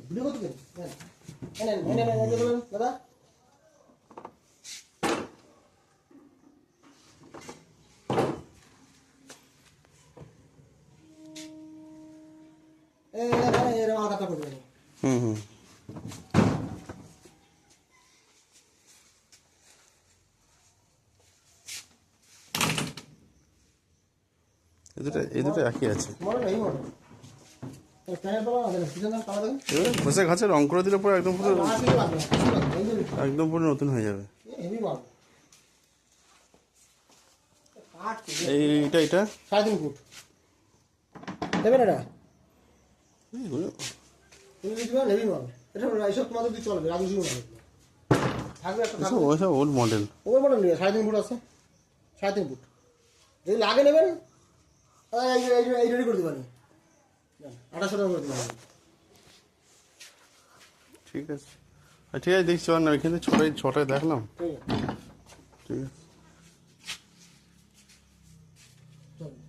Video করতে দেন দাদা এরকম আলাদা করবেন। এই দুটো একই আছে। ঘষে ঘাসে রং করে দিলে পরে একদম পুরো নতুন হয়ে যাবে। এইটা 3.5 ফুট দেবেন এটা এইসব তোমাদের দিয়ে চলবে রাজু থাকবে একটা ওইসব ওল্ড মডেল 3.5 ফুট আছে 3.5 ফুট যদি লাগে নেবেন এই রেডি করে দেবেন 2800 টাকা করে দেবেন। ঠিক আছে দেখছি না এখানে ছটায় দেখলাম। ঠিক আছে চলুন।